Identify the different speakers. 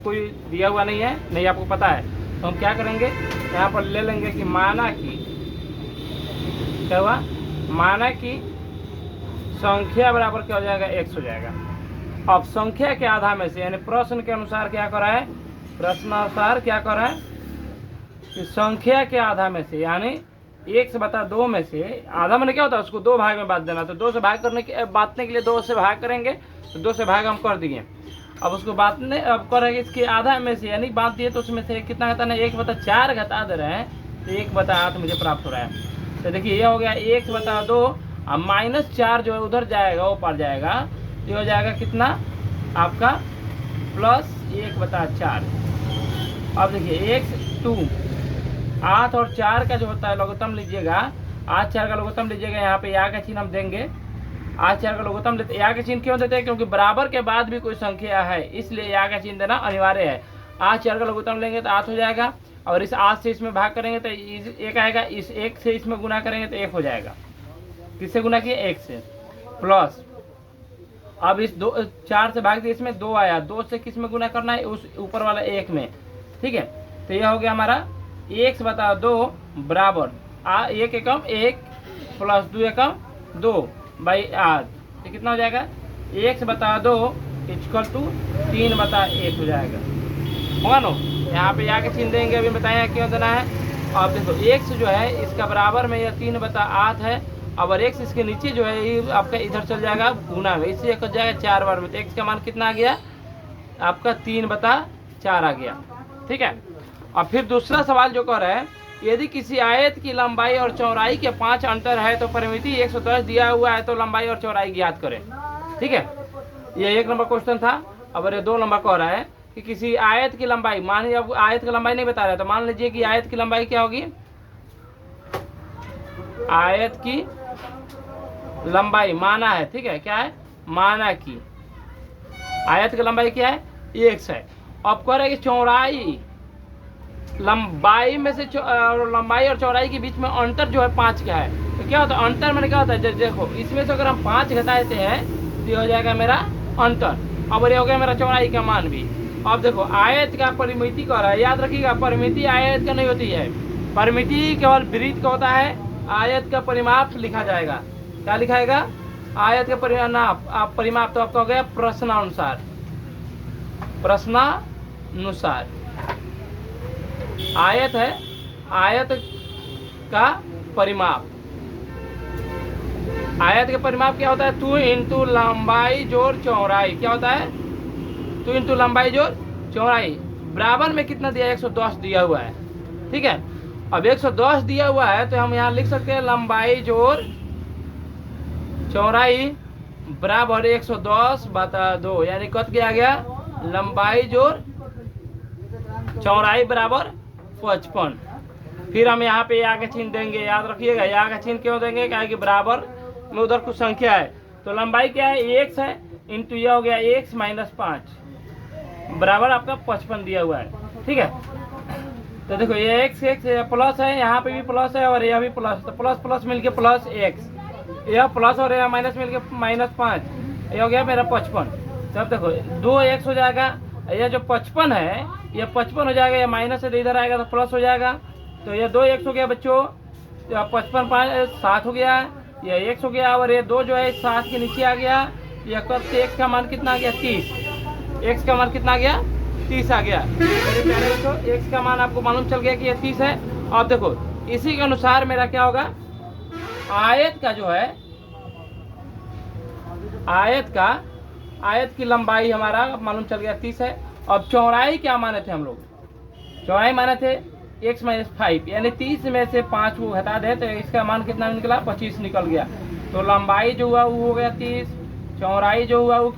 Speaker 1: कोई दिया हुआ नहीं है, नहीं आपको पता है, तो हम क्या करेंगे, यहाँ पर ले लेंगे कि माना कि क्या हुआ, माना कि संख्या बराबर क्या हो जाएगा, x हो जाएगा। अब संख्या के आधा में से, यानी प्रश्न के अनुसार क्या कर रहा है, प्रश्नानुसार क्या कर रहा है कि संख्या के आधा में से, यानी 1/2 में से, आधा मैंने क्या होता है, उसको 2 भाग में बांट देना। तो 2 से भाग करने के बांटने के लिए 2 से भाग करेंगे, तो 2 से भाग हम कर दिए। अब उसको बांटने, अब करेंगे इसके आधा में से, यानी बांट दिए तो उसमें से कितना घटा है, 1/4 घटा दे रहे हैं, तो 1/8 मुझे प्राप्त हो रहा है। तो देखिए ये हो गया 1/2, अब -4 जो है उधर जाएगा, वो पार जाएगा, ये हो जाएगा कितना आपका +1/4। अब देखिए x2, 8 और 4 का जो होता है लघुत्तम लीजिएगा, 8 4 का लघुत्तम लीजिएगा, यहाँ पे या का चिन्ह हम देंगे, 8 4 का लघुत्तम लेते, या का चिन्ह क्यों देते हैं, क्योंकि बराबर के बाद भी कोई संख्या है, इसलिए या का चिन्ह देना अनिवार्य है। 8 4 का लघुत्तम लेंगे तो 8 हो जाएगा, और इस 8 से इसमें भाग करेंगे तो 1 आएगा, इस 1 से इसमें गुना करेंगे तो 1 हो जाएगा। किससे गुना किए, 1 से, प्लस अब इस 4 से भाग दिए, इसमें 2 आया, 2 से किस में गुना करना है, उस ऊपर वाला 1 में, ठीक है। तो यह हो गया हमारा 1/2 बराबर 1 एकम 1 प्लस 2 एकम 2/8, तो कितना हो जाएगा, 1/2 इक्वल टू 3/1 हो जाएगा, होगा नो। यहाँ पे या के चिन्ह देंगे, अभी बताया क्यों देना है। अब देखो x जो है इसका बराबर में यह 3/8 है, और x इसके नीचे जो है ये आपका इधर चल जाएगा गुना में, इसलिए कर जाएगा 4 बार में, तो x का मान कितना आ गया आपका 3/4 आ गया, ठीक है। और फिर दूसरा सवाल जो कह रहा है, यदि किसी आयत की लंबाई और चौड़ाई के 5 अंतर है तो परिमिति 110 दिया हुआ है, तो लंबाई और चौड़ाई ज्ञात करें, ठीक है। ये 1 नंबर क्वेश्चन था। अब ये 2 नंबर कह रहा है कि किसी आयत की लंबाई, मान लीजिए अब आयत की लंबाई नहीं बता रहा है, तो मान लीजिए कि आयत की लंबाई क्या होगी, आयत की लंबाई माना है, ठीक है, क्या है, माना की आयत की लंबाई क्या है, x है। अब कह रहे हैं कि चौड़ाई, लंबाई में से लंबाई और चौड़ाई के बीच में अंतर जो है 5 का है, तो क्या होता है अंतर, मैंने क्या होता है, देखो इसमें से अगर हम 5 घटा देते हैं तो ये हो जाएगा मेरा अंतर, अब ये हो गया मेरा चौड़ाई का मान भी। अब देखो आयत का परिमिति कह रहा है, याद रखिएगा परिमिति आयत का नहीं होती है, परिमिति केवल वृत्त का होता है, आयत का परिमाप लिखा जाएगा, क्या लिखाएगा, आयत का परिमाप, तो आपका हो गया प्रश्नानुसार, प्रश्नानुसार आयत है, आयत का परिमाप, आयत का परिमाप क्या होता है, 2 इंटू लंबाई जोड़ चौड़ाई, क्या होता है 2 इंटू लंबाई जोड़ चौड़ाई, बराबर में कितना दिया, 110 दिया हुआ है, ठीक है। अब 110 दिया हुआ है तो हम यहाँ लिख सकते हैं लंबाई जोड़ चौड़ाई बराबर 110/2, यानी कत क्या गया, लंबाई जोड़ चौड़ाई बराबर 55। फिर हम यहाँ पे या का चिन्ह देंगे, याद रखिएगा या का चिन्ह क्यों देंगे, क्या कि बराबर में उधर कुछ संख्या है, तो लंबाई क्या है, x है, इंटू यह हो गया x - 5 बराबर आपका 55 दिया हुआ है, ठीक है। तो देखो ये x प्लस है, यहाँ पे भी प्लस है और यह भी प्लस, तो प्लस प्लस मिलके प्लस x, यह प्लस और यह माइनस मिलके -5, यह हो गया मेरा 55। तब देखो 2x हो जाएगा, यह जो 55 है यह 55 हो जाएगा, यह माइनस से इधर आएगा तो प्लस हो जाएगा, तो यह 2x हो गया बच्चों, 55 5 7 हो गया, यह x हो गया, और ये 2 जो है 7 के नीचे आ गया, यह कब से x का मान कितना आ गया, 30, x का मान कितना आ गया, 30 आ गया मेरे प्यारे बच्चों, x का मान आपको मालूम चल गया कि यह 30 है। अब देखो इसी के अनुसार मेरा क्या होगा, आयत का जो है, आयत की लंबाई हमारा मालूम चल गया 30 है। अब चौड़ाई क्या माने थे हम लोग, चौड़ाई माने थे x - 5, यानी 30 में से 5 को घटा दे तो इसका मान कितना निकला, 25 निकल गया, तो लंबाई जो हुआ वो हो गया 30, चौड़ाई जो हुआ वो